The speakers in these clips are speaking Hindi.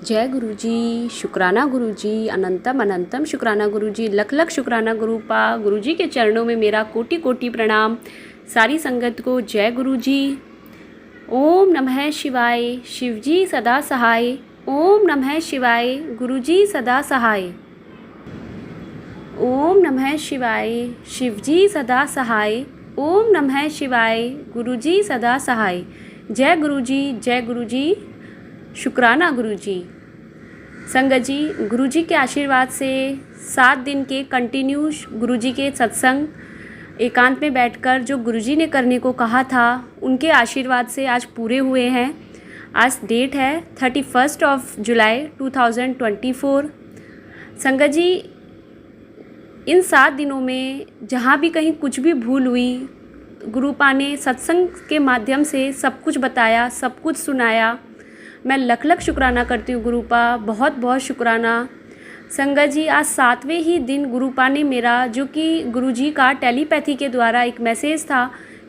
जय गुरु जी, शुक्राना गुरु जी, अनंतम अनंतम शुक्राना गुरु जी, लख लख शुक्राना गुरुपा। गुरु जी के चरणों में मेरा कोटि कोटि प्रणाम। सारी संगत को जय गुरु जी। ओम नमः शिवाय, शिव जी सदा सहाय। ओम नमः शिवाय, गुरु जी सदा सहाय। ओम नमः शिवाय, शिव जी सदा सहाय। ओम नमः शिवाय, गुरु जी सदा सहाय। जय गुरु जी, जय गुरु जी, शुक्राना गुरु जी। संगत जी, गुरु जी के आशीर्वाद से 7 दिन के कंटिन्यू गुरु जी के सत्संग एकांत में बैठकर जो गुरु जी ने करने को कहा था, उनके आशीर्वाद से आज पूरे हुए हैं। आज डेट है 31 जुलाई 2024। संगत जी, इन 7 दिनों में जहाँ भी कहीं कुछ भी भूल हुई, गुरुपा ने सत्संग के माध्यम से सब कुछ बताया, सब कुछ सुनाया। मैं लख लख शुक्राना करती हूँ गुरुपा, बहुत बहुत शुक्राना। संगत जी, आज 7वें ही दिन गुरुपा ने मेरा, जो कि गुरुजी का टेलीपैथी के द्वारा एक मैसेज था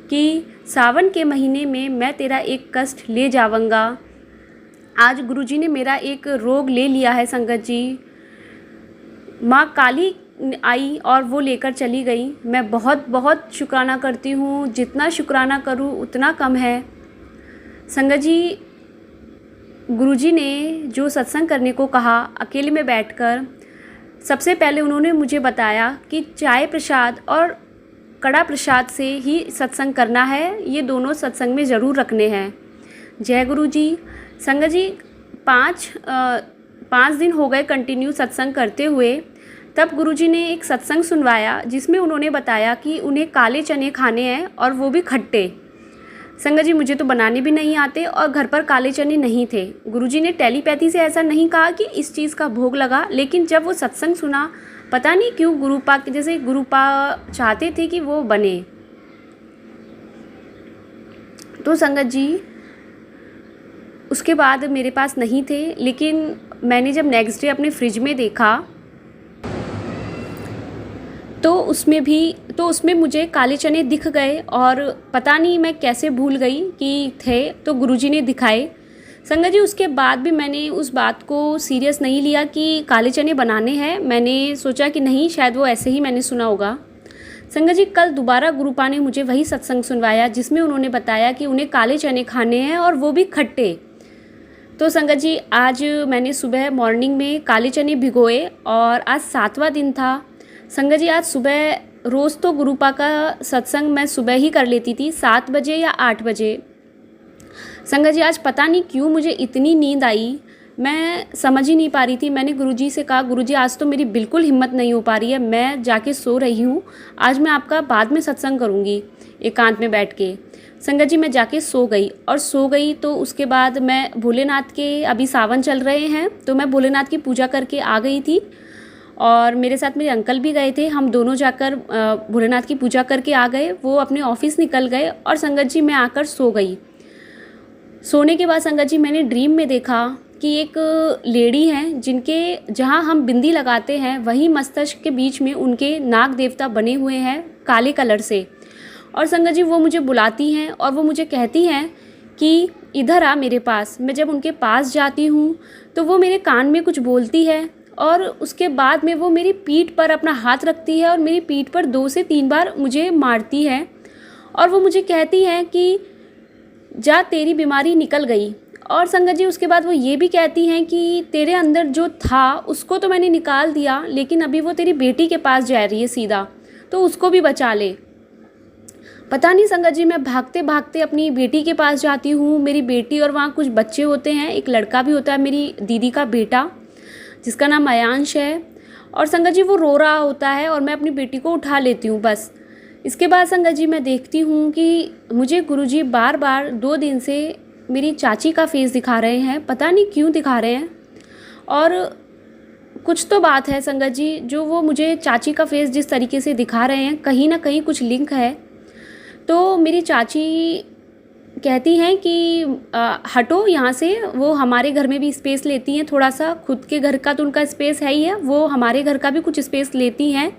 कि सावन के महीने में मैं तेरा एक कष्ट ले जाऊँगा। आज गुरुजी ने मेरा एक रोग ले लिया है। संगत जी, माँ काली आई और वो लेकर चली गई। मैं बहुत बहुत शुक्राना करती हूँ। जितना शुक्राना करूँ उतना कम है। संगत जी, गुरुजी ने जो सत्संग करने को कहा, अकेले में बैठकर, सबसे पहले उन्होंने मुझे बताया कि चाय प्रसाद और कड़ा प्रसाद से ही सत्संग करना है। ये दोनों सत्संग में ज़रूर रखने हैं। जय गुरु जी। संगत जी, 5 दिन हो गए कंटिन्यू सत्संग करते हुए। तब गुरुजी ने एक सत्संग सुनवाया जिसमें उन्होंने बताया कि उन्हें काले चने खाने हैं और वो भी खट्टे। संगत जी, मुझे तो बनाने भी नहीं आते और घर पर काले चने नहीं थे। गुरुजी ने टेलीपैथी से ऐसा नहीं कहा कि इस चीज़ का भोग लगा, लेकिन जब वो सत्संग सुना, पता नहीं क्यों गुरुपा जैसे गुरुपा चाहते थे कि वो बने। तो संगत जी, उसके बाद मेरे पास नहीं थे, लेकिन मैंने जब नेक्स्ट डे अपने फ्रिज में देखा तो उसमें मुझे काले चने दिख गए और पता नहीं मैं कैसे भूल गई कि थे, तो गुरुजी ने दिखाए। संगत जी, उसके बाद भी मैंने उस बात को सीरियस नहीं लिया कि काले चने बनाने हैं। मैंने सोचा कि नहीं, शायद वो ऐसे ही मैंने सुना होगा। संगत जी, कल दोबारा गुरुपा ने मुझे वही सत्संग सुनवाया जिसमें उन्होंने बताया कि उन्हें काले चने खाने हैं और वो भी खट्टे। तो संगत जी, आज मैंने सुबह मॉर्निंग में काले चने भिगोए और आज 7वां दिन था। संगत जी, आज सुबह रोज़ तो गुरुपा का सत्संग मैं सुबह ही कर लेती थी, 7 बजे या 8 बजे। संगत जी, आज पता नहीं क्यों मुझे इतनी नींद आई, मैं समझ ही नहीं पा रही थी। मैंने गुरुजी से कहा, गुरुजी आज तो मेरी बिल्कुल हिम्मत नहीं हो पा रही है, मैं जाके सो रही हूँ, आज मैं आपका बाद में सत्संग करूँगी एकांत में बैठ के। संगत जी, मैं जाके सो गई तो उसके बाद मैं भोलेनाथ के, अभी सावन चल रहे हैं, तो मैं भोलेनाथ की पूजा करके आ गई थी और मेरे साथ मेरे अंकल भी गए थे। हम दोनों जाकर भोलेनाथ की पूजा करके आ गए। वो अपने ऑफिस निकल गए और संगत जी, मैं आकर सो गई। सोने के बाद संगत जी, मैंने ड्रीम में देखा कि एक लेडी हैं जिनके जहाँ हम बिंदी लगाते हैं वहीं मस्तिष्क के बीच में उनके नाग देवता बने हुए हैं काले कलर से। और संगत जी, वो मुझे बुलाती हैं और वो मुझे कहती हैं कि इधर आ मेरे पास। मैं जब उनके पास जाती हूँ तो वो मेरे कान में कुछ बोलती है और उसके बाद में वो मेरी पीठ पर अपना हाथ रखती है और मेरी पीठ पर 2 से 3 बार मुझे मारती है और वो मुझे कहती है कि जा, तेरी बीमारी निकल गई। और संगत जी, उसके बाद वो ये भी कहती हैं कि तेरे अंदर जो था उसको तो मैंने निकाल दिया, लेकिन अभी वो तेरी बेटी के पास जा रही है सीधा, तो उसको भी बचा ले। पता नहीं संगत जी, मैं भागते भागते अपनी बेटी के पास जाती हूँ। मेरी बेटी और वहाँ कुछ बच्चे होते हैं, एक लड़का भी होता है, मेरी दीदी का बेटा जिसका नाम अयांश है। और संगत जी, वो रो रहा होता है और मैं अपनी बेटी को उठा लेती हूँ बस। इसके बाद संगत जी, मैं देखती हूँ कि मुझे गुरुजी बार बार 2 दिन से मेरी चाची का फेस दिखा रहे हैं, पता नहीं क्यों दिखा रहे हैं। और कुछ तो बात है संगत जी, जो वो मुझे चाची का फेस जिस तरीके से दिखा रहे हैं, कहीं ना कहीं कुछ लिंक है। तो मेरी चाची कहती हैं कि हटो यहाँ से। वो हमारे घर में भी स्पेस लेती हैं थोड़ा सा, खुद के घर का तो उनका स्पेस है ही है, वो हमारे घर का भी कुछ स्पेस लेती हैं।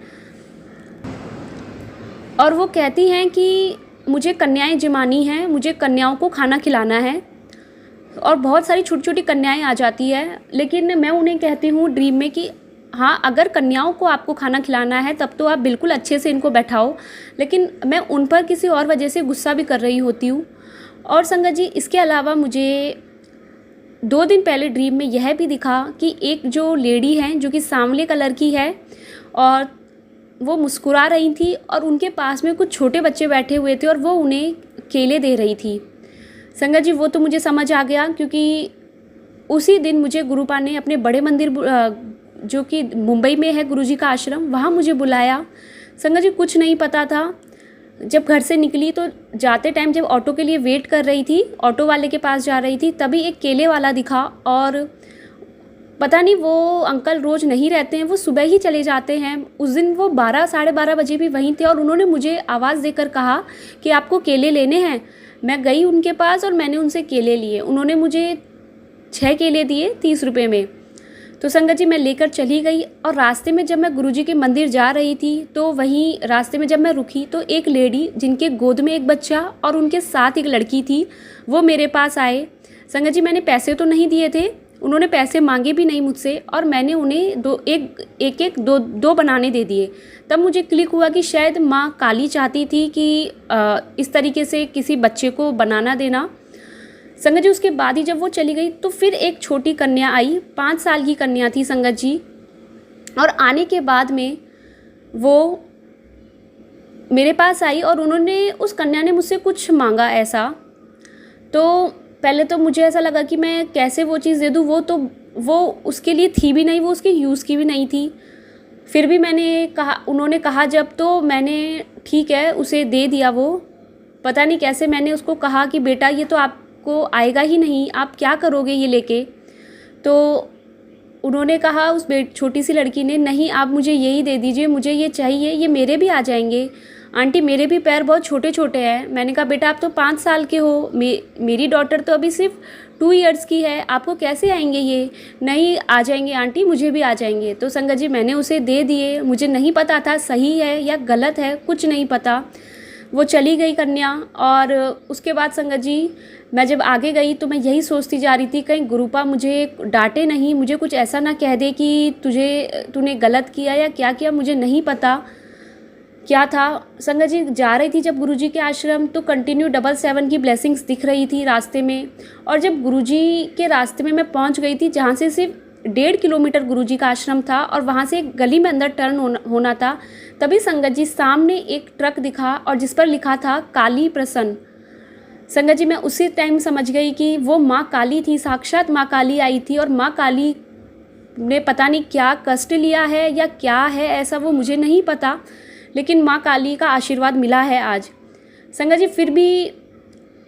और वो कहती हैं कि मुझे कन्याएं जमानी हैं, मुझे कन्याओं को खाना खिलाना है। और बहुत सारी छोटी छोटी कन्याएं आ जाती है, लेकिन मैं उन्हें कहती हूँ ड्रीम में कि हाँ, अगर कन्याओं को आपको खाना खिलाना है तब तो आप बिल्कुल अच्छे से इनको बैठाओ, लेकिन मैं उन पर किसी और वजह से गुस्सा भी कर रही होती हूँ। और संगत जी, इसके अलावा मुझे 2 दिन पहले ड्रीम में यह भी दिखा कि एक जो लेडी हैं जो कि सांवले कलर की है और वो मुस्कुरा रही थी और उनके पास में कुछ छोटे बच्चे बैठे हुए थे और वो उन्हें केले दे रही थी। संगत जी, वो तो मुझे समझ आ गया, क्योंकि उसी दिन मुझे गुरुपा ने अपने बड़े मंदिर जो कि मुंबई में है गुरुजी का आश्रम, वहाँ मुझे बुलाया। संगत जी, कुछ नहीं पता था। जब घर से निकली तो जाते टाइम जब ऑटो के लिए वेट कर रही थी, ऑटो वाले के पास जा रही थी, तभी एक केले वाला दिखा। और पता नहीं, वो अंकल रोज़ नहीं रहते हैं, वो सुबह ही चले जाते हैं। उस दिन वो 12 साढ़े 12 बजे भी वहीं थे और उन्होंने मुझे आवाज़ देकर कहा कि आपको केले लेने हैं। मैं गई उनके पास और मैंने उनसे केले लिए। उन्होंने मुझे 6 केले दिए 30 रुपये में। तो संगत जी, मैं लेकर चली गई और रास्ते में जब मैं गुरुजी के मंदिर जा रही थी तो वहीं रास्ते में जब मैं रुकी तो एक लेडी जिनके गोद में एक बच्चा और उनके साथ एक लड़की थी, वो मेरे पास आए। संगत जी, मैंने पैसे तो नहीं दिए थे, उन्होंने पैसे मांगे भी नहीं मुझसे, और मैंने उन्हें दो बनाने दे दिए। तब मुझे क्लिक हुआ कि शायद माँ काली चाहती थी कि इस तरीके से किसी बच्चे को बनाना देना। संगत जी, उसके बाद ही जब वो चली गई तो फिर एक छोटी कन्या आई, 5 साल की कन्या थी संगत जी। और आने के बाद में वो मेरे पास आई और उस कन्या ने मुझसे कुछ मांगा ऐसा। तो पहले तो मुझे ऐसा लगा कि मैं कैसे वो चीज़ दे दूँ, वो उसके लिए थी भी नहीं, वो उसके यूज़ की भी नहीं थी। फिर भी उन्होंने कहा जब, तो मैंने ठीक है उसे दे दिया। वो पता नहीं कैसे मैंने उसको कहा कि बेटा ये तो आपको आएगा ही नहीं, आप क्या करोगे ये लेके। तो उन्होंने कहा, उस छोटी सी लड़की ने, नहीं आप मुझे यही दे दीजिए, मुझे ये चाहिए, ये मेरे भी आ जाएंगे आंटी, मेरे भी पैर बहुत छोटे छोटे हैं। मैंने कहा बेटा आप तो 5 साल के हो, मेरी डॉटर तो अभी सिर्फ 2 इयर्स की है, आपको कैसे आएंगे ये। नहीं आ जाएंगे आंटी, मुझे भी आ जाएंगे। तो संगत जी, मैंने उसे दे दिए। मुझे नहीं पता था सही है या गलत है, कुछ नहीं पता। वो चली गई कन्या। और उसके बाद संगत जी, मैं जब आगे गई तो मैं यही सोचती जा रही थी कहीं गुरुपा मुझे डांटे नहीं, मुझे कुछ ऐसा ना कह दे कि तूने गलत किया या क्या किया, मुझे नहीं पता क्या था। संगत जी, जा रही थी जब गुरुजी के आश्रम तो कंटिन्यू 777 की ब्लेसिंग्स दिख रही थी रास्ते में। और जब गुरुजी के रास्ते में मैं पहुंच गई थी, जहां से सिर्फ 1.5 किलोमीटर गुरुजी का आश्रम था और वहां से एक गली में अंदर टर्न होना था, तभी संगत जी सामने एक ट्रक दिखा और जिस पर लिखा था काली प्रसन्न। संगत जी, मैं उसी टाइम समझ गई कि वो माँ काली थी, साक्षात माँ काली आई थी। और माँ काली ने पता नहीं क्या कष्ट लिया है या क्या है ऐसा, वो मुझे नहीं पता, लेकिन माँ काली का आशीर्वाद मिला है आज। संगत जी, फिर भी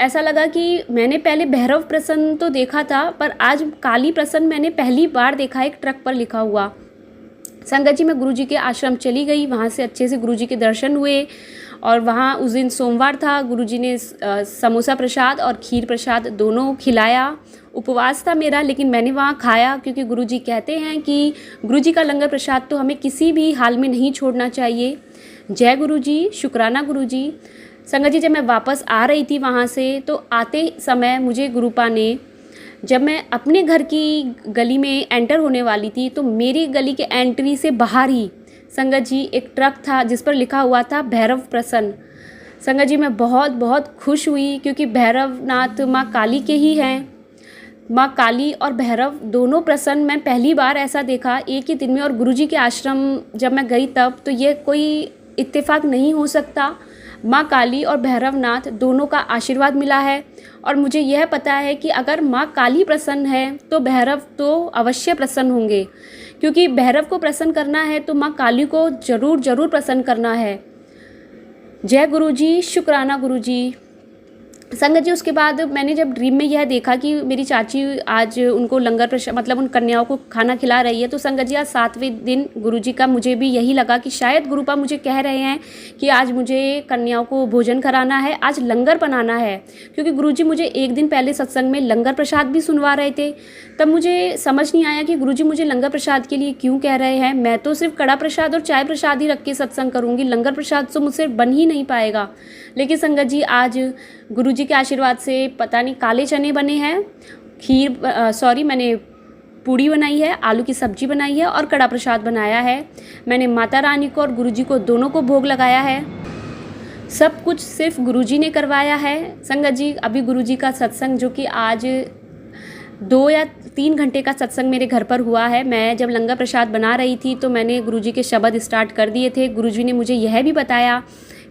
ऐसा लगा कि मैंने पहले भैरव प्रसन्न तो देखा था, पर आज काली प्रसन्न मैंने पहली बार देखा, एक ट्रक पर लिखा हुआ। संगत जी, मैं गुरुजी के आश्रम चली गई, वहाँ से अच्छे से गुरुजी के दर्शन हुए। और वहाँ उस दिन सोमवार था, गुरुजी ने समोसा प्रसाद और खीर प्रसाद दोनों खिलाया। उपवास था मेरा, लेकिन मैंने वहाँ खाया, क्योंकि गुरुजी कहते हैं कि गुरुजी का लंगर प्रसाद तो हमें किसी भी हाल में नहीं छोड़ना चाहिए। जय गुरुजी, शुक्राना गुरुजी। संगत जी, जब मैं वापस आ रही थी वहाँ से, तो आते समय मुझे गुरुपा ने, जब मैं अपने घर की गली में एंटर होने वाली थी, तो मेरी गली के एंट्री से बाहर ही संगत जी एक ट्रक था जिस पर लिखा हुआ था भैरव प्रसन्न। संगत जी, मैं बहुत बहुत खुश हुई, क्योंकि भैरवनाथ माँ काली के ही हैं। माँ काली और भैरव दोनों प्रसन्न मैं पहली बार ऐसा देखा एक ही दिन में। और गुरुजी के आश्रम जब मैं गई तब, तो ये कोई इत्तेफाक नहीं हो सकता। माँ काली और भैरवनाथ दोनों का आशीर्वाद मिला है। और मुझे यह पता है कि अगर माँ काली प्रसन्न है तो भैरव तो अवश्य प्रसन्न होंगे, क्योंकि भैरव को प्रसन्न करना है तो माँ काली को ज़रूर प्रसन्न करना है। जय गुरुजी, शुक्राना गुरुजी। संगत जी, उसके बाद मैंने जब ड्रीम में यह देखा कि मेरी चाची आज उनको लंगर प्रसाद, मतलब उन कन्याओं को खाना खिला रही है, तो संगत जी आज 7वें दिन गुरुजी का मुझे भी यही लगा कि शायद गुरुपा मुझे कह रहे हैं कि आज मुझे कन्याओं को भोजन कराना है, आज लंगर बनाना है। क्योंकि गुरुजी मुझे एक दिन पहले सत्संग में लंगर प्रसाद भी सुनवा रहे थे। तब मुझे समझ नहीं आया कि गुरुजी मुझे लंगर प्रसाद के लिए क्यों कह रहे हैं। मैं तो सिर्फ कड़ा प्रसाद और चाय प्रसाद ही रख के सत्संग करूँगी, लंगर प्रसाद तो मुझसे बन ही नहीं पाएगा। लेकिन संगत जी, आज गुरुजी के आशीर्वाद से पता नहीं काले चने बने हैं मैंने पूड़ी बनाई है, आलू की सब्जी बनाई है और कड़ा प्रसाद बनाया है। मैंने माता रानी को और गुरुजी को दोनों को भोग लगाया है। सब कुछ सिर्फ गुरुजी ने करवाया है। संगत जी, अभी गुरुजी का सत्संग जो कि आज 2 या 3 घंटे का सत्संग मेरे घर पर हुआ है। मैं जब लंगर प्रसाद बना रही थी तो मैंने गुरुजी के शब्द स्टार्ट कर दिए थे। गुरुजी ने मुझे यह भी बताया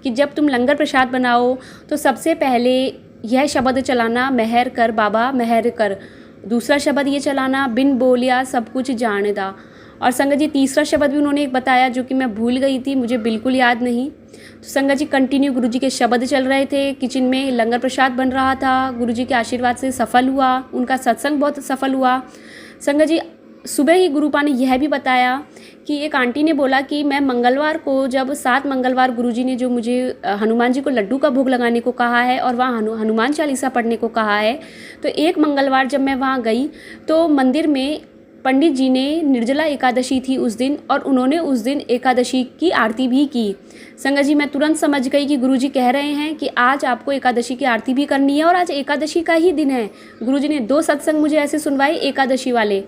कि जब तुम लंगर प्रसाद बनाओ तो सबसे पहले यह शब्द चलाना, मेहर कर बाबा मेहर कर। दूसरा शब्द ये चलाना, बिन बोलिया सब कुछ जानदा। और संगत जी, तीसरा शब्द भी उन्होंने एक बताया जो कि मैं भूल गई थी, मुझे बिल्कुल याद नहीं। तो संगत जी, कंटिन्यू गुरुजी के शब्द चल रहे थे, किचन में लंगर प्रसाद बन रहा था। गुरुजी के आशीर्वाद से सफल हुआ, उनका सत्संग बहुत सफल हुआ। संगत जी, सुबह ही गुरुपा ने यह भी बताया कि एक आंटी ने बोला कि मैं मंगलवार को, जब 7 मंगलवार गुरुजी ने जो मुझे हनुमान जी को लड्डू का भोग लगाने को कहा है और वहाँ हनुमान चालीसा पढ़ने को कहा है, तो एक मंगलवार जब मैं वहाँ गई तो मंदिर में पंडित जी ने, निर्जला एकादशी थी उस दिन, और उन्होंने उस दिन एकादशी की आरती भी की। संगत जी, मैं तुरंत समझ गई कि गुरुजी कह रहे हैं कि आज आपको एकादशी की आरती भी करनी है और आज एकादशी का ही दिन है। गुरुजी ने 2 सत्संग मुझे ऐसे सुनवाए एकादशी वाले।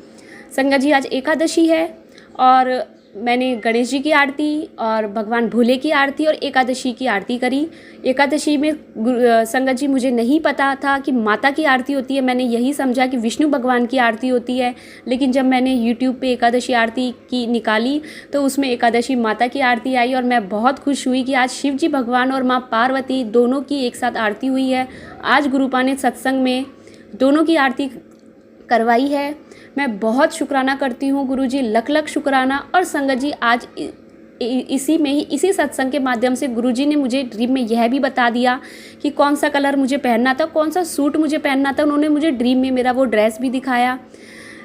संगत जी, आज एकादशी है और मैंने गणेश जी की आरती और भगवान भोले की आरती और एकादशी की आरती करी। एकादशी में संगत जी, मुझे नहीं पता था कि माता की आरती होती है। मैंने यही समझा कि विष्णु भगवान की आरती होती है, लेकिन जब मैंने यूट्यूब पे एकादशी आरती की निकाली तो उसमें एकादशी माता की आरती आई और मैं बहुत खुश हुई कि आज शिव जी भगवान और माँ पार्वती दोनों की एक साथ आरती हुई है। आज गुरुपा ने सत्संग में दोनों की आरती करवाई है। मैं बहुत शुक्राना करती हूँ गुरुजी, लख लख शुक्राना। और संगत जी, आज इसी सत्संग के माध्यम से गुरुजी ने मुझे ड्रीम में यह भी बता दिया कि कौन सा कलर मुझे पहनना था, कौन सा सूट मुझे पहनना था। उन्होंने मुझे ड्रीम में मेरा वो ड्रेस भी दिखाया।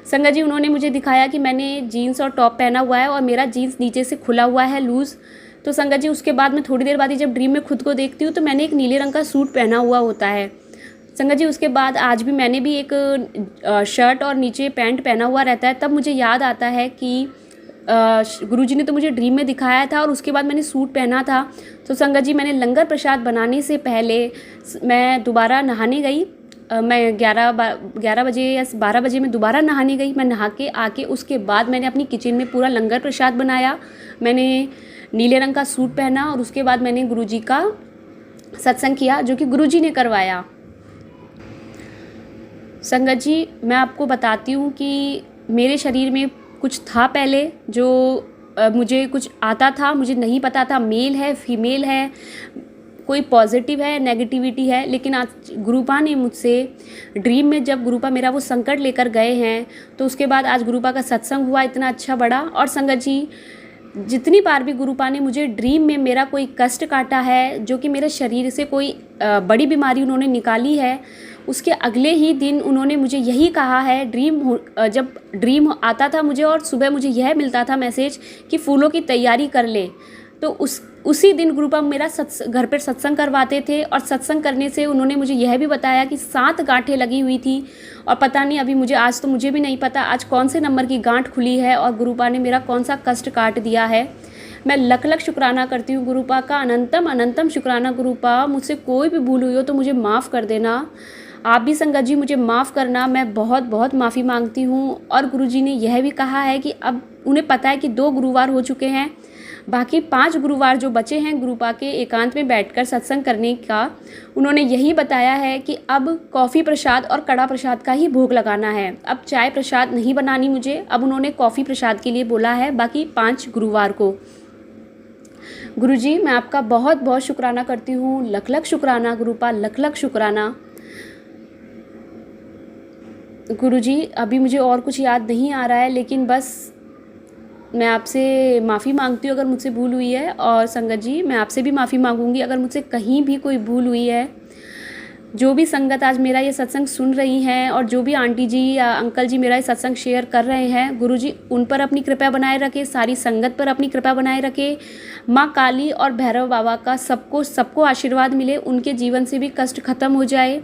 संगत जी, उन्होंने मुझे दिखाया कि मैंने जीन्स और टॉप पहना हुआ है और मेरा जीन्स नीचे से खुला हुआ है लूज़। तो संगत जी, उसके बाद मैं थोड़ी देर बाद ही जब ड्रीम में खुद को देखती हूँ तो मैंने एक नीले रंग का सूट पहना हुआ होता है। संगत जी, उसके बाद आज भी मैंने भी एक शर्ट और नीचे पैंट पहना हुआ रहता है। तब मुझे याद आता है कि गुरुजी ने तो मुझे ड्रीम में दिखाया था और उसके बाद मैंने सूट पहना था। तो संगत जी, मैंने लंगर प्रसाद बनाने से पहले मैं दोबारा नहाने गई। मैं 11 बजे या 12 बजे मैं दोबारा नहाने गई। मैं नहा के आके उसके बाद मैंने अपनी किचन में पूरा लंगर प्रसाद बनाया। मैंने नीले रंग का सूट पहना और उसके बाद मैंने गुरुजी का सत्संग किया जो कि गुरुजी ने करवाया। संगत जी, मैं आपको बताती हूँ कि मेरे शरीर में कुछ था पहले जो मुझे कुछ आता था, मुझे नहीं पता था मेल है फीमेल है, कोई पॉजिटिव है नेगेटिविटी है। लेकिन आज गुरुपा ने मुझसे ड्रीम में, जब गुरुपा मेरा वो संकट लेकर गए हैं, तो उसके बाद आज गुरुपा का सत्संग हुआ इतना अच्छा बड़ा। और संगत जी, जितनी बार भी गुरुपा ने मुझे ड्रीम में मेरा कोई कष्ट काटा है, जो कि मेरे शरीर से कोई बड़ी बीमारी उन्होंने निकाली है, उसके अगले ही दिन उन्होंने मुझे यही कहा है। जब ड्रीम आता था मुझे और सुबह मुझे यह मिलता था मैसेज कि फूलों की तैयारी कर ले, तो उसी दिन गुरुपा मेरा घर पर सत्संग करवाते थे। और सत्संग करने से उन्होंने मुझे यह भी बताया कि 7 गांठें लगी हुई थी और पता नहीं अभी मुझे, आज तो मुझे भी नहीं पता आज कौन से नंबर की गांठ खुली है और गुरुपा ने मेरा कौन सा कष्ट काट दिया है। मैं लख लख शुक्राना करती हूँ गुरुपा का, अनंतम अनंतम शुक्राना गुरुपा। मुझसे कोई भी भूल हुई हो तो मुझे माफ़ कर देना। आप भी संगत जी मुझे माफ़ करना, मैं बहुत बहुत माफ़ी मांगती हूँ। और गुरुजी ने यह भी कहा है कि अब उन्हें पता है कि 2 गुरुवार हो चुके हैं, बाकी 5 गुरुवार जो बचे हैं गुरुपा के एकांत में बैठकर सत्संग करने का, उन्होंने यही बताया है कि अब कॉफ़ी प्रसाद और कड़ा प्रसाद का ही भोग लगाना है। अब चाय प्रसाद नहीं बनानी मुझे, अब उन्होंने कॉफ़ी प्रसाद के लिए बोला है, बाकी 5 गुरुवार को। गुरुजी, मैं आपका बहुत बहुत शुक्राना करती हूँ, लख लख शुक्राना गुरुपा, लख लख शुक्राना। गुरुजी, अभी मुझे और कुछ याद नहीं आ रहा है, लेकिन बस मैं आपसे माफ़ी मांगती हूँ अगर मुझसे भूल हुई है। और संगत जी, मैं आपसे भी माफ़ी मांगूंगी अगर मुझसे कहीं भी कोई भूल हुई है। जो भी संगत आज मेरा ये सत्संग सुन रही हैं और जो भी आंटी जी या अंकल जी मेरा ये सत्संग शेयर कर रहे हैं, गुरुजी उन पर अपनी कृपा बनाए रखे, सारी संगत पर अपनी कृपा बनाए रखे। माँ काली और भैरव बाबा का सबको आशीर्वाद मिले, उनके जीवन से भी कष्ट खत्म हो जाए।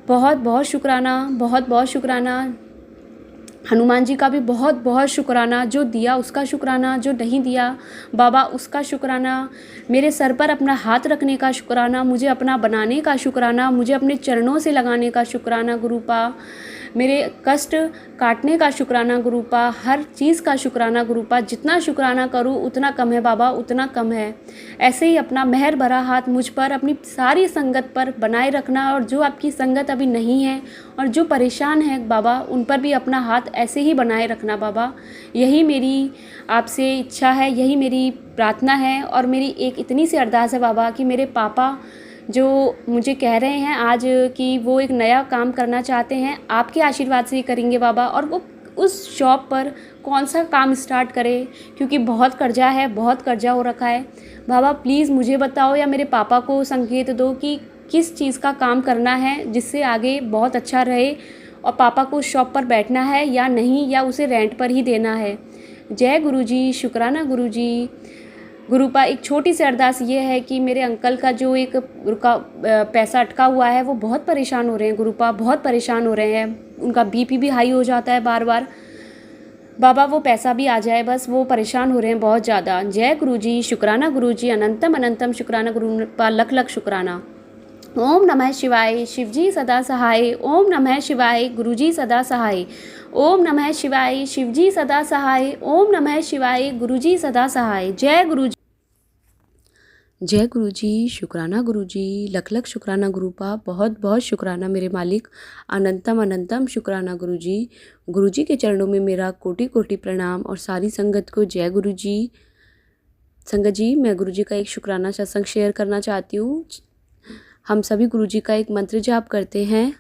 बहुत बहुत शुक्राना, बहुत बहुत शुक्राना। हनुमान जी का भी बहुत बहुत शुक्राना, जो दिया उसका शुक्राना, जो नहीं दिया बाबा उसका शुक्राना। मेरे सर पर अपना हाथ रखने का शुक्राना, मुझे अपना बनाने का शुक्राना, मुझे अपने चरणों से लगाने का शुक्राना गुरुपा। मेरे कष्ट काटने का शुक्राना गुरुपा, हर चीज़ का शुक्राना गुरुपा। जितना शुक्राना करूँ उतना कम है बाबा, उतना कम है। ऐसे ही अपना मेहर भरा हाथ मुझ पर, अपनी सारी संगत पर बनाए रखना, और जो आपकी संगत अभी नहीं है और जो परेशान है बाबा, उन पर भी अपना हाथ ऐसे ही बनाए रखना बाबा। यही मेरी आपसे इच्छा है, यही मेरी प्रार्थना है, और मेरी एक इतनी सी अरदास है बाबा कि मेरे पापा जो मुझे कह रहे हैं आज कि वो एक नया काम करना चाहते हैं, आपके आशीर्वाद से ही करेंगे बाबा। और वो उस शॉप पर कौन सा काम स्टार्ट करें, क्योंकि बहुत कर्जा है, बहुत कर्जा हो रखा है बाबा। प्लीज़ मुझे बताओ या मेरे पापा को संकेत दो कि किस चीज़ का काम करना है जिससे आगे बहुत अच्छा रहे, और पापा को उस शॉप पर बैठना है या नहीं, या उसे रेंट पर ही देना है। जय गुरुजी, शुक्राना गुरुजी। गुरुपा एक छोटी सी अरदास ये है कि मेरे अंकल का जो एक पैसा अटका हुआ है, वो बहुत परेशान हो रहे हैं गुरुपा, बहुत परेशान हो रहे हैं। उनका बीपी भी हाई हो जाता है बार बार बाबा। वो पैसा भी आ जाए बस, वो परेशान हो रहे हैं बहुत ज़्यादा। जय गुरुजी, शुक्राना गुरुजी, अनंतम अनंतम शुक्राना गुरुपा, लख लख शुक्राना। ओम नमः शिवाय, शिवजी सदा सहाय। ओम नमः शिवाय, गुरुजी सदा सहाय। ओम नमः शिवाय, शिवजी सदा सहाय। ओम नमः शिवाय, गुरुजी सदा सहाय। जय गुरुजी। जय गुरुजी, शुक्राना गुरुजी, लख लख शुक्राना गुरुपा, बहुत बहुत शुक्राना मेरे मालिक, अनंतम अनंतम शुक्राना गुरुजी। गुरुजी के चरणों में मेरा कोटि कोटि प्रणाम, और सारी संगत को जय गुरुजी। संगत जी, मैं गुरुजी का एक शुक्राना सत्संग शेयर करना चाहती हूँ। हम सभी गुरुजी का एक मंत्र जाप करते हैं।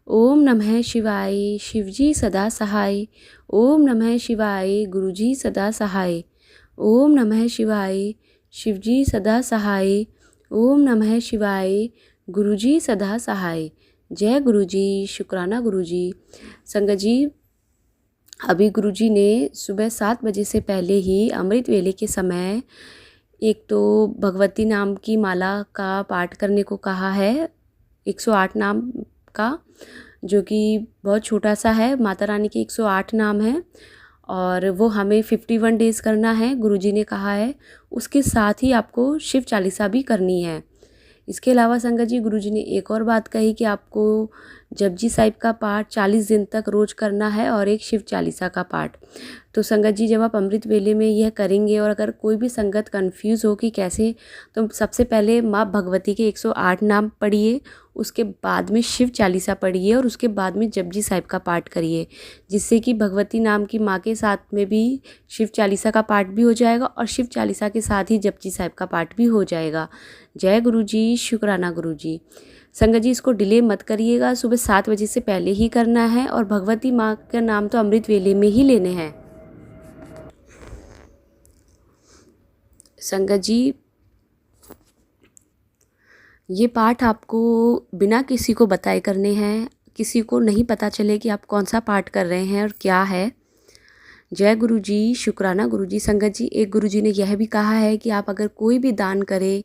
ओम नमः शिवाय, शिवजी सदा सहाय। ओम नमः शिवाय, गुरुजी सदा सहाय। ओम नमः शिवाय, शिवजी सदा सहाय। ओम नमः शिवाय, गुरुजी सदा सहाय। जय गुरुजी, शुक्राना गुरुजी। संगत जी, अभी गुरुजी ने सुबह 7 बजे से पहले ही अमृत वेले के समय एक तो भगवती नाम की माला का पाठ करने को कहा है, 108 नाम का, जो कि बहुत छोटा सा है। माता रानी के 108 नाम हैं, और वो हमें 51 डेज़ करना है, गुरुजी ने कहा है। उसके साथ ही आपको शिव चालीसा भी करनी है। इसके अलावा संगत जी, गुरुजी ने एक और बात कही कि आपको जपजी साहिब का पाठ 40 दिन तक रोज़ करना है, और एक शिव चालीसा का पाठ। तो संगत जी, जब आप अमृत वेले में यह करेंगे, और अगर कोई भी संगत कंफ्यूज हो कि कैसे, तो सबसे पहले माँ भगवती के 108 नाम पढ़िए, उसके बाद में शिव चालीसा पढ़िए, और उसके बाद में जपजी साहिब का पाठ करिए, जिससे कि भगवती नाम की माँ के साथ में भी शिव चालीसा का पाठ भी हो जाएगा, और शिव चालीसा के साथ ही जपजी साहिब का पाठ भी हो जाएगा। जय गुरुजी, शुक्राना गुरुजी। संगत जी, इसको डिले मत करिएगा, सुबह 7 बजे से पहले ही करना है, और भगवती माँ का नाम तो अमृत वेले में ही लेने हैं। संगत जी, ये पाठ आपको बिना किसी को बताए करने हैं, किसी को नहीं पता चले कि आप कौन सा पाठ कर रहे हैं और क्या है। जय गुरुजी, शुक्राना गुरुजी। संगत जी, एक गुरुजी ने यह भी कहा है कि आप अगर कोई भी दान करें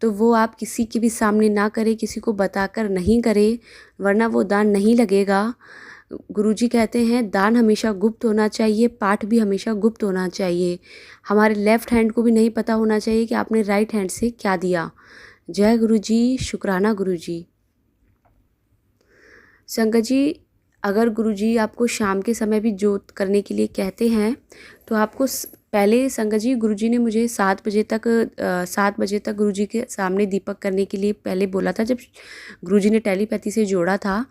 तो वो आप किसी के भी सामने ना करें, किसी को बताकर नहीं करें, वरना वो दान नहीं लगेगा। गुरुजी कहते हैं दान हमेशा गुप्त होना चाहिए, पाठ भी हमेशा गुप्त होना चाहिए। हमारे लेफ़्ट हैंड को भी नहीं पता होना चाहिए कि आपने राइट हैंड से क्या दिया। जय गुरुजी, शुक्राना गुरुजी। संगत जी, अगर गुरुजी आपको शाम के समय भी जोत करने के लिए कहते हैं, तो आपको पहले संगत जी, गुरुजी ने मुझे 7 बजे तक गुरुजी के सामने दीपक करने के लिए पहले बोला था। जब गुरुजी ने टेलीपैथी से जोड़ा था,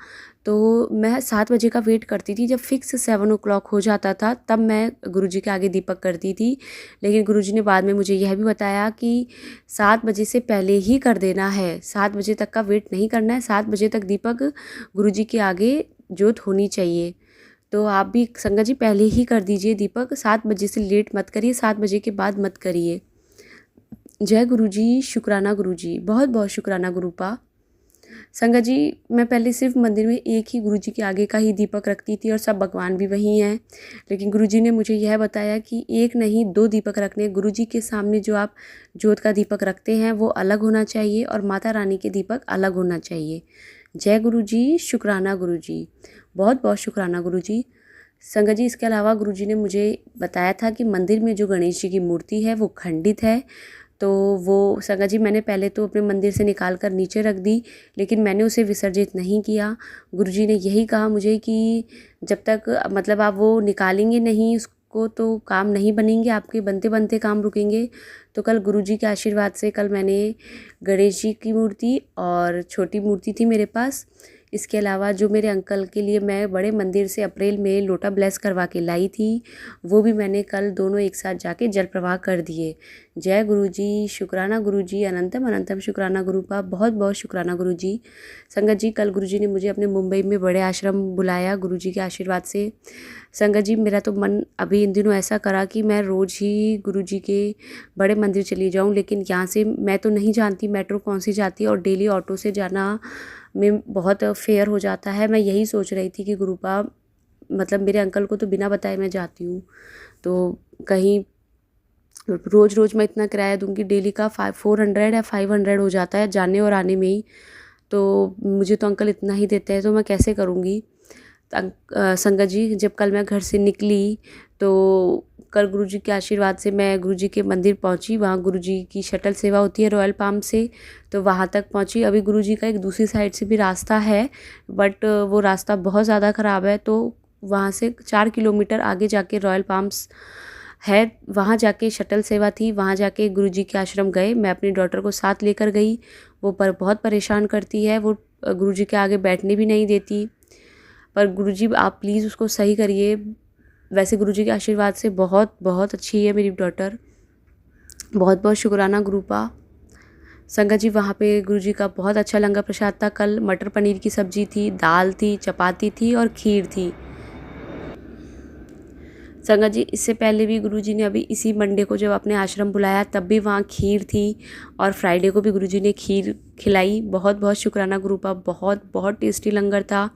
तो मैं 7 बजे का वेट करती थी। जब फिक्स 7 o'clock हो जाता था, तब मैं गुरुजी के आगे दीपक करती थी। लेकिन गुरुजी ने बाद में मुझे यह भी बताया कि 7 बजे से पहले ही कर देना है, 7 बजे तक का वेट नहीं करना है। 7 बजे तक दीपक गुरुजी के आगे जोत होनी चाहिए। तो आप भी संगत जी पहले ही कर दीजिए दीपक, 7 बजे से लेट मत करिए, 7 बजे के बाद मत करिए। जय गुरुजी, शुक्राना गुरुजी, बहुत बहुत शुक्राना गुरुपा। संगत जी, मैं पहले सिर्फ मंदिर में एक ही गुरुजी के आगे का ही दीपक रखती थी, और सब भगवान भी वही हैं। लेकिन गुरुजी ने मुझे यह बताया कि एक नहीं 2 दीपक रखने। गुरुजी के सामने जो आप जोत का दीपक रखते हैं वो अलग होना चाहिए, और माता रानी के दीपक अलग होना चाहिए। जय गुरुजी, शुक्राना गुरुजी, बहुत बहुत शुक्राना गुरुजी। संगत जी, इसके अलावा गुरुजी ने मुझे बताया था कि मंदिर में जो गणेश जी की मूर्ति है वो खंडित है, तो वो संगत जी मैंने पहले तो अपने मंदिर से निकाल कर नीचे रख दी, लेकिन मैंने उसे विसर्जित नहीं किया। गुरुजी ने यही कहा मुझे कि जब तक मतलब आप वो निकालेंगे नहीं उसको तो काम नहीं बनेंगे, आपके बनते बनते काम रुकेंगे। तो कल गुरुजी के आशीर्वाद से कल मैंने गणेश जी की मूर्ति और छोटी मूर्ति थी मेरे पास, इसके अलावा जो मेरे अंकल के लिए मैं बड़े मंदिर से अप्रैल में लोटा ब्लेस करवा के लाई थी, वो भी मैंने कल दोनों एक साथ जाके जल प्रवाह कर दिए। जय गुरुजी, शुक्राना गुरुजी, अनंतम अनंतम शुक्राना गुरुपा, बहुत बहुत शुक्राना गुरुजी। संगत जी कल गुरुजी ने मुझे अपने मुंबई में बड़े आश्रम बुलाया गुरुजी के आशीर्वाद से। संगत जी मेरा तो मन अभी इन दिनों ऐसा करा कि मैं रोज़ ही गुरुजी के बड़े मंदिर चली जाऊं, लेकिन यहाँ से मैं तो नहीं जानती मेट्रो कौन सी जाती है और डेली ऑटो से जाना में बहुत फेयर हो जाता है। मैं यही सोच रही थी कि गुरुपा मतलब मेरे अंकल को तो बिना बताए मैं जाती हूँ, तो कहीं रोज़ रोज़ मैं इतना किराया दूंगी डेली का 400 या 500 हो जाता है जाने और आने में ही, तो मुझे तो अंकल इतना ही देते हैं, तो मैं कैसे करूँगी। संगत जी जब कल मैं घर से निकली तो कल गुरुजी के आशीर्वाद से मैं गुरुजी के मंदिर पहुंची। वहाँ गुरुजी की शटल सेवा होती है रॉयल पाम से, तो वहाँ तक पहुंची। अभी गुरुजी का एक दूसरी साइड से भी रास्ता है, बट वो रास्ता बहुत ज़्यादा ख़राब है, तो वहाँ से 4 किलोमीटर आगे जाके रॉयल पाम्स है, वहाँ जाके शटल सेवा थी, वहाँ जाके गुरुजी के आश्रम गए। मैं अपनी डॉटर को साथ लेकर गई, वो बहुत परेशान करती है, वो गुरुजी के आगे बैठने भी नहीं देती। पर गुरुजी आप प्लीज़ उसको सही करिए। वैसे गुरुजी के आशीर्वाद से बहुत बहुत अच्छी है मेरी डॉटर। बहुत बहुत शुक्राना गुरुपा। संगत जी वहाँ पे गुरुजी का बहुत अच्छा लंगर प्रसाद था। कल मटर पनीर की सब्जी थी, दाल थी, चपाती थी और खीर थी। संगत जी इससे पहले भी गुरुजी ने अभी इसी मंडे को जब अपने आश्रम बुलाया तब भी वहाँ खीर थी, और फ्राइडे को भी गुरुजी ने खीर खिलाई। बहुत बहुत शुक्राना गुरुपा, बहुत बहुत टेस्टी लंगर था।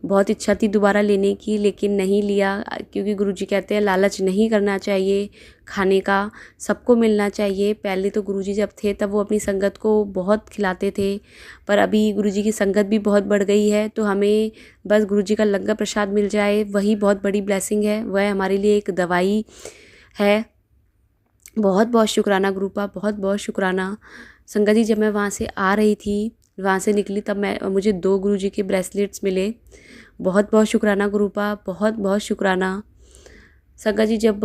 बहुत इच्छा थी दोबारा लेने की, लेकिन नहीं लिया, क्योंकि गुरुजी कहते हैं लालच नहीं करना चाहिए खाने का, सबको मिलना चाहिए। पहले तो गुरुजी जब थे तब वो अपनी संगत को बहुत खिलाते थे, पर अभी गुरुजी की संगत भी बहुत बढ़ गई है, तो हमें बस गुरुजी का लंगर प्रसाद मिल जाए वही बहुत बड़ी ब्लेसिंग है, वह हमारे लिए एक दवाई है। बहुत बहुत शुक्राना गुरुपा, बहुत बहुत शुक्राना। संगत जी जब मैं वहाँ से आ रही थी, वहाँ से निकली, तब मुझे 2 गुरुजी के ब्रेसलेट्स मिले। बहुत बहुत शुक्राना गुरुपा, बहुत बहुत शुक्राना। संगत जी जब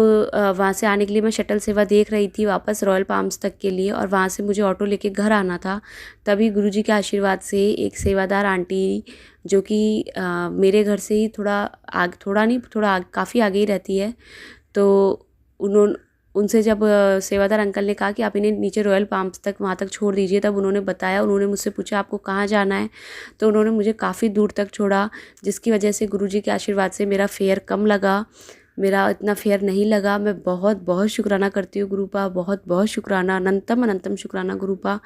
वहाँ से आने के लिए मैं शटल सेवा देख रही थी वापस रॉयल पाम्स तक के लिए, और वहाँ से मुझे ऑटो लेके घर आना था, तभी गुरुजी के आशीर्वाद से एक सेवादार आंटी जो कि मेरे घर से ही काफ़ी आगे ही रहती है, तो उनसे जब सेवादार अंकल ने कहा कि आप इन्हें नीचे रॉयल पाम्स तक वहाँ तक छोड़ दीजिए, तब उन्होंने बताया, उन्होंने मुझसे पूछा आपको कहाँ जाना है, तो उन्होंने मुझे काफ़ी दूर तक छोड़ा, जिसकी वजह से गुरुजी के आशीर्वाद से मेरा फेयर कम लगा, मेरा इतना फेयर नहीं लगा। मैं बहुत बहुत शुक्राना करती हूँ गुरुपा, बहुत बहुत शुक्राना, अनंतम अनंतम शुक्राना गुरुपा।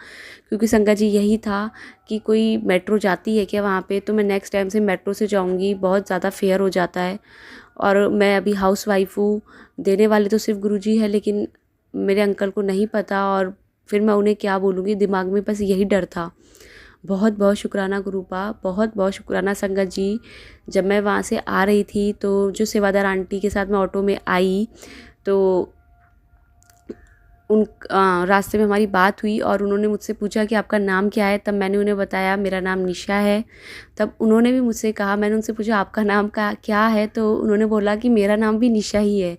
क्योंकि संगत जी यही था कि कोई मेट्रो जाती है क्या वहाँ पे, तो मैं नेक्स्ट टाइम से मेट्रो से जाऊँगी, बहुत ज़्यादा फेयर हो जाता है। और मैं अभी हाउस वाइफ हूँ, देने वाले तो सिर्फ गुरुजी है, लेकिन मेरे अंकल को नहीं पता, और फिर मैं उन्हें क्या बोलूँगी, दिमाग में बस यही डर था। बहुत बहुत शुक्राना गुरुपा, बहुत बहुत शुक्राना संगत जी। जब मैं वहाँ से आ रही थी तो जो सेवादार आंटी के साथ मैं ऑटो में आई, तो रास्ते में हमारी बात हुई और उन्होंने मुझसे पूछा कि आपका नाम क्या है। तब मैंने उन्हें बताया मेरा नाम निशा है। तब उन्होंने भी मुझसे कहा, मैंने उनसे पूछा आपका नाम क्या है, तो उन्होंने बोला कि मेरा नाम भी निशा ही है।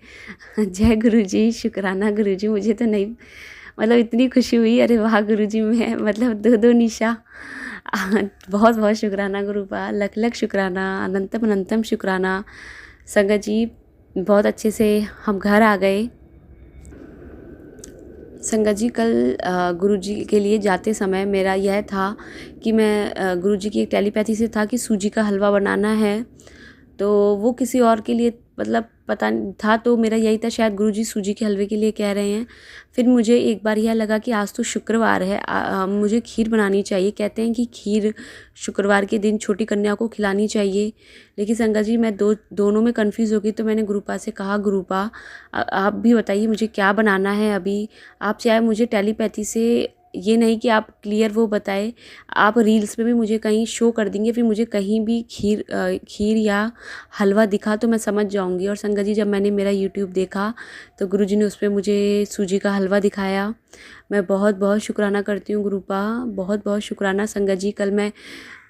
जय गुरुजी, शुक्राना गुरुजी। मुझे तो नहीं मतलब इतनी खुशी हुई, अरे वाह गुरुजी, मैं मतलब 2 निशा। बहुत बहुत शुक्राना गुरुपा, लख लख शुक्राना, अनंतम अनंतम शुक्राना। संगत जी बहुत अच्छे से हम घर आ गए। संगत जी कल गुरुजी के लिए जाते समय मेरा यह था कि मैं गुरुजी की एक टेलीपैथी से था कि सूजी का हलवा बनाना है, तो वो किसी और के लिए मतलब पता नहीं था, तो मेरा यही था शायद गुरुजी सूजी के हलवे के लिए कह रहे हैं। फिर मुझे एक बार यह लगा कि आज तो शुक्रवार है, मुझे खीर बनानी चाहिए। कहते हैं कि खीर शुक्रवार के दिन छोटी कन्या को खिलानी चाहिए, लेकिन संगत जी मैं दोनों में कंफ्यूज हो गई। तो मैंने गुरुपा से कहा, गुरुपा आप भी बताइए मुझे क्या बनाना है। अभी आप चाहे मुझे टेलीपैथी से ये नहीं कि आप क्लियर वो बताए, आप रील्स में भी मुझे कहीं शो कर देंगे, फिर मुझे कहीं भी खीर या हलवा दिखा तो मैं समझ जाऊंगी। और संगत जी, जब मैंने मेरा यूट्यूब देखा तो गुरुजी ने उस पर मुझे सूजी का हलवा दिखाया। मैं बहुत बहुत शुक्राना करती हूँ गुरुपा, बहुत बहुत शुक्राना। संगत जी, कल मैं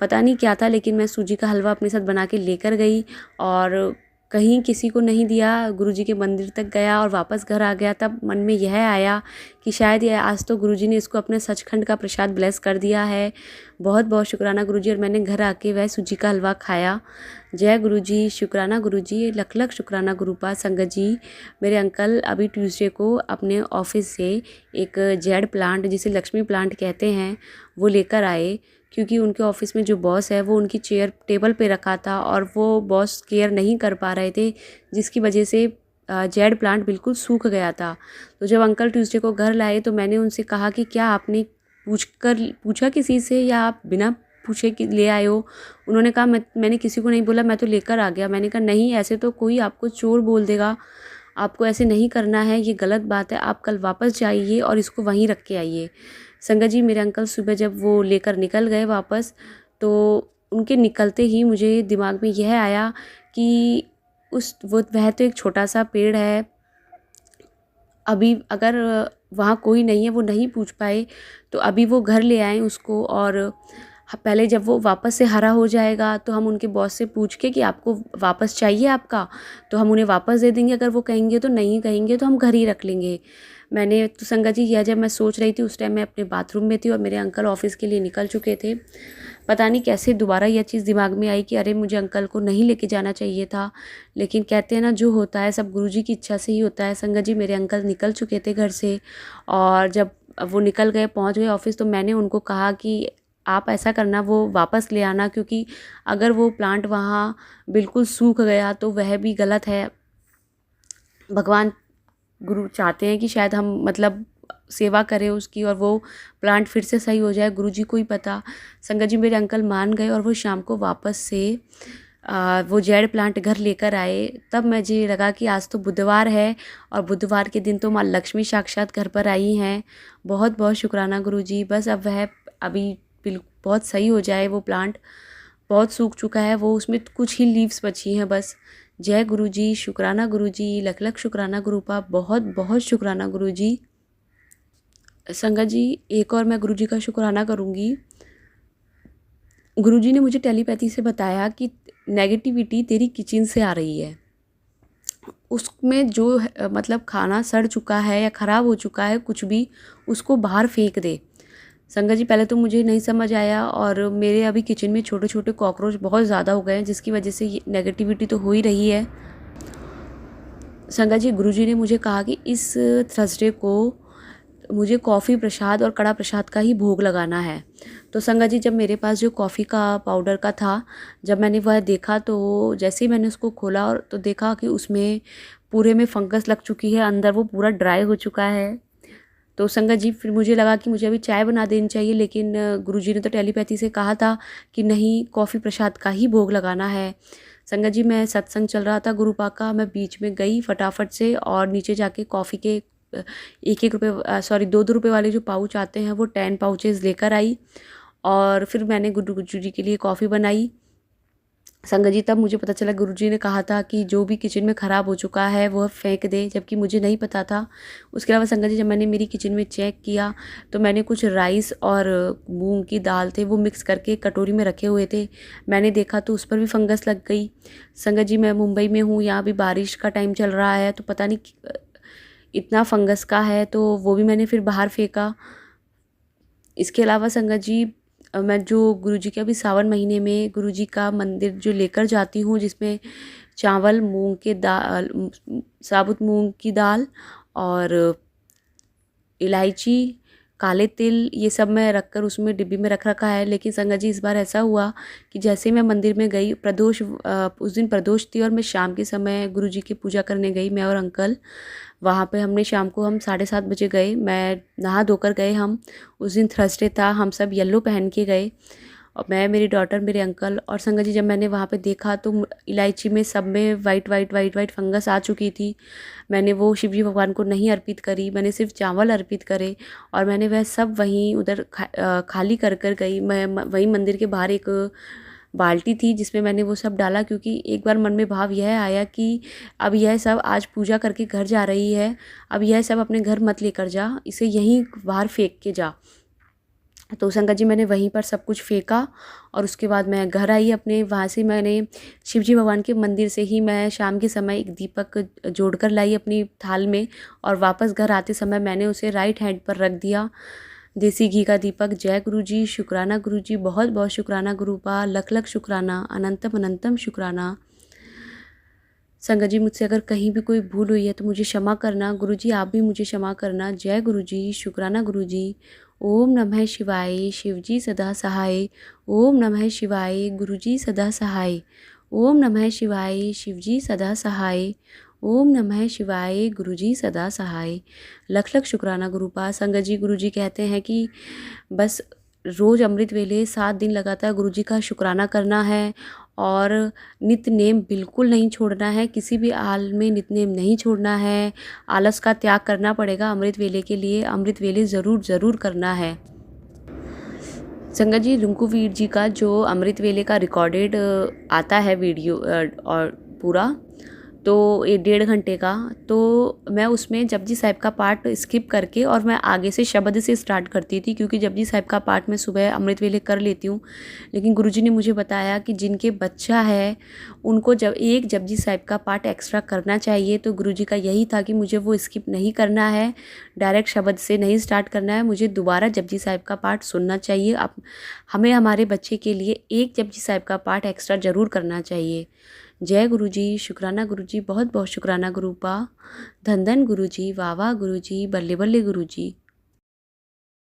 पता नहीं क्या था, लेकिन मैं सूजी का हलवा अपने साथ बना के लेकर गई और कहीं किसी को नहीं दिया, गुरुजी के मंदिर तक गया और वापस घर आ गया। तब मन में यह आया कि शायद ये आज तो गुरुजी ने इसको अपने सचखंड का प्रसाद ब्लेस कर दिया है। बहुत बहुत शुक्राना गुरुजी। और मैंने घर आके वह सूजी का हलवा खाया। जय गुरुजी, शुक्राना गुरुजी, लख लख शुक्राना गुरुपा। संगत जी, मेरे अंकल अभी ट्यूसडे को अपने ऑफिस से एक जेड प्लांट, जिसे लक्ष्मी प्लांट कहते हैं, वो लेकर आए, क्योंकि उनके ऑफिस में जो बॉस है वो उनकी चेयर टेबल पे रखा था और वो बॉस केयर नहीं कर पा रहे थे, जिसकी वजह से जेड प्लांट बिल्कुल सूख गया था। तो जब अंकल ट्यूसडे को घर लाए तो मैंने उनसे कहा कि क्या आपने पूछा किसी से या आप बिना पूछे कि ले आए हो? उन्होंने कहा मैंने किसी को नहीं बोला, मैं तो लेकर आ गया। मैंने कहा नहीं, ऐसे तो कोई आपको चोर बोल देगा, आपको ऐसे नहीं करना है, ये गलत बात है। आप कल वापस जाइए और इसको वहीं रख के आइए। संगत जी, मेरे अंकल सुबह जब वो लेकर निकल गए वापस, तो उनके निकलते ही मुझे दिमाग में यह आया कि वह तो एक छोटा सा पेड़ है, अभी अगर वहाँ कोई नहीं है, वो नहीं पूछ पाए, तो अभी वो घर ले आएँ उसको, और पहले जब वो वापस से हरा हो जाएगा तो हम उनके बॉस से पूछ के कि आपको वापस चाहिए आपका, तो हम उन्हें वापस दे देंगे। अगर वो कहेंगे तो नहीं कहेंगे तो हम घर ही रख लेंगे। मैंने तो संगत जी, यह जब मैं सोच रही थी उस टाइम मैं अपने बाथरूम में थी और मेरे अंकल ऑफिस के लिए निकल चुके थे। पता नहीं कैसे दोबारा यह चीज़ दिमाग में आई कि अरे मुझे अंकल को नहीं लेके जाना चाहिए था, लेकिन कहते हैं ना, जो होता है सब गुरुजी की इच्छा से ही होता है। संगत जी, मेरे अंकल निकल चुके थे घर से, और जब वो निकल गए, पहुंच गए ऑफिस, तो मैंने उनको कहा कि आप ऐसा करना, वो वापस ले आना, क्योंकि अगर वो प्लांट वहाँ बिल्कुल सूख गया तो वह भी गलत है। भगवान गुरु चाहते हैं कि शायद हम मतलब सेवा करें उसकी और वो प्लांट फिर से सही हो जाए, गुरुजी को ही पता। संगत जी, मेरे अंकल मान गए और वो शाम को वापस से वो जेड प्लांट घर लेकर आए। तब मुझे लगा कि आज तो बुधवार है और बुधवार के दिन तो माँ लक्ष्मी साक्षात घर पर आई हैं। बहुत बहुत शुक्राना गुरुजी। बस अब वह अभी बहुत सही हो जाए। वो प्लांट बहुत सूख चुका है, वो उसमें कुछ ही लीव्स बची हैं बस। जय गुरुजी, शुक्राना गुरुजी, लख लख शुक्राना गुरुपा, बहुत बहुत शुक्राना गुरुजी। संगत जी, एक और मैं गुरुजी का शुक्राना करूँगी। गुरुजी ने मुझे टेलीपैथी से बताया कि नेगेटिविटी तेरी किचन से आ रही है, उसमें जो मतलब खाना सड़ चुका है या ख़राब हो चुका है कुछ भी, उसको बाहर फेंक दे। संगत जी, पहले तो मुझे नहीं समझ आया और मेरे अभी किचन में छोटे छोटे कॉकरोच बहुत ज़्यादा हो गए हैं, जिसकी वजह से ये नेगेटिविटी तो हो ही रही है। संगत जी, गुरुजी ने मुझे कहा कि इस थर्सडे को मुझे कॉफ़ी प्रसाद और कड़ा प्रसाद का ही भोग लगाना है। तो संगत जी, जब मेरे पास जो कॉफ़ी का पाउडर का था, जब मैंने वह देखा तो जैसे ही मैंने उसको खोला और तो देखा कि उसमें पूरे में फंगस लग चुकी है, अंदर वो पूरा ड्राई हो चुका है। तो संगत जी, फिर मुझे लगा कि मुझे अभी चाय बना देनी चाहिए, लेकिन गुरुजी ने तो टेलीपैथी से कहा था कि नहीं, कॉफ़ी प्रसाद का ही भोग लगाना है। संगत जी, मैं सत्संग चल रहा था गुरुपा का, मैं बीच में गई फटाफट से और नीचे जाके कॉफ़ी के 1-1 रुपये, सॉरी 2-2 रुपये वाले जो पाउच आते हैं वो 10 पाउचेज़ लेकर आई और फिर मैंने गुरुजी के लिए कॉफ़ी बनाई। संगत जी, तब मुझे पता चला गुरुजी ने कहा था कि जो भी किचन में ख़राब हो चुका है वह फेंक दे, जबकि मुझे नहीं पता था। उसके अलावा संगत जी, जब मैंने मेरी किचन में चेक किया तो मैंने कुछ राइस और मूंग की दाल थे वो मिक्स करके कटोरी में रखे हुए थे, मैंने देखा तो उस पर भी फंगस लग गई। संगत जी, मैं मुंबई में हूँ, यहाँ भी बारिश का टाइम चल रहा है, तो पता नहीं इतना फंगस का है, तो वो भी मैंने फिर बाहर फेंका। इसके अलावा संगत जी, मैं जो गुरुजी के अभी सावन महीने में गुरुजी का मंदिर जो लेकर जाती हूँ, जिसमें चावल, मूंग के दाल, साबुत मूंग की दाल और इलायची, काले तिल, ये सब मैं रखकर उसमें डिब्बी में रख रखा है। लेकिन संगत जी, इस बार ऐसा हुआ कि जैसे मैं मंदिर में गई, प्रदोष उस दिन प्रदोष थी और मैं शाम के समय गुरुजी की पूजा करने गई, मैं और अंकल। वहाँ पे हमने शाम को हम 7:30 बजे गए, मैं नहा धोकर गए हम। उस दिन थर्सडे था, हम सब येलो पहन के गए और मैं, मेरी डॉटर, मेरे अंकल। और संगत जी जब मैंने वहाँ पे देखा तो इलायची में सब में white white white white fungus आ चुकी थी। मैंने वो शिव जी भगवान को नहीं अर्पित करी, मैंने सिर्फ चावल अर्पित करे और मैंने वह सब वहीं उधर खाली कर कर गई। मैं वहीं मंदिर के बाहर एक बाल्टी थी जिसमें मैंने वो सब डाला, क्योंकि एक बार मन में भाव यह आया कि अब यह सब आज पूजा करके घर जा रही है, अब यह सब अपने घर मत लेकर जा, इसे यहीं बाहर फेंक के जा। तो संगत जी मैंने वहीं पर सब कुछ फेंका और उसके बाद मैं घर आई अपने। वहाँ से मैंने शिव जी भगवान के मंदिर से ही मैं शाम के समय एक दीपक जोड़ कर लाई अपनी थाल में, और वापस घर आते समय मैंने उसे राइट हैंड पर रख दिया। देसी घी का दीपक। जय गुरुजी, शुक्राना गुरुजी, बहुत बहुत शुक्राना गुरुपा, लख लख शुक्राना, अनंतम अनंतम शुक्राना। संगत जी मुझसे अगर कहीं भी कोई भूल हुई है तो मुझे क्षमा करना। गुरुजी आप भी मुझे क्षमा करना। जय गुरुजी, शुक्राना गुरुजी। ओम नमः शिवाय, शिवजी सदा सहाय। ओम नमः शिवाय, गुरुजी सदा सहाय। ओम नमः शिवाय, शिवजी सदा सहाय। ओम नमः शिवाय, गुरुजी सदा सहाय। लख लख शुक्राना गुरुपा। संगत जी गुरुजी कहते हैं कि बस रोज़ अमृत वेले 7 दिन लगातार गुरुजी का शुक्राना करना है और नित्य नेम बिल्कुल नहीं छोड़ना है, किसी भी हाल में नित्य नेम नहीं छोड़ना है। आलस का त्याग करना पड़ेगा अमृत वेले के लिए, अमृत वेले ज़रूर ज़रूर करना है। संगत जी रिंकूवीर जी का जो अमृत वेले का रिकॉर्डेड आता है वीडियो और पूरा, तो ये 1.5 घंटे का, तो मैं उसमें जपजी साहिब का पाठ स्किप करके और मैं आगे से शब्द से स्टार्ट करती थी, क्योंकि जपजी साहिब का पाठ मैं सुबह अमृत वेले कर लेती हूँ। लेकिन गुरुजी ने मुझे बताया कि जिनके बच्चा है उनको जब एक जपजी साहिब का पाठ एक्स्ट्रा करना चाहिए, तो गुरुजी का यही था कि मुझे वो स्किप नहीं करना है, डायरेक्ट शब्द से नहीं स्टार्ट करना है, मुझे दोबारा जपजी साहिब का पाठ सुनना चाहिए। अब हमें हमारे बच्चे के लिए एक जपजी साहिब का पाठ एक्स्ट्रा ज़रूर करना चाहिए। जय गुरुजी, शुक्राना गुरुजी, बहुत बहुत शुक्राना गुरुपा। धन धन गुरुजी, वाह वाह गुरुजी, बल्ले बल्ले गुरुजी।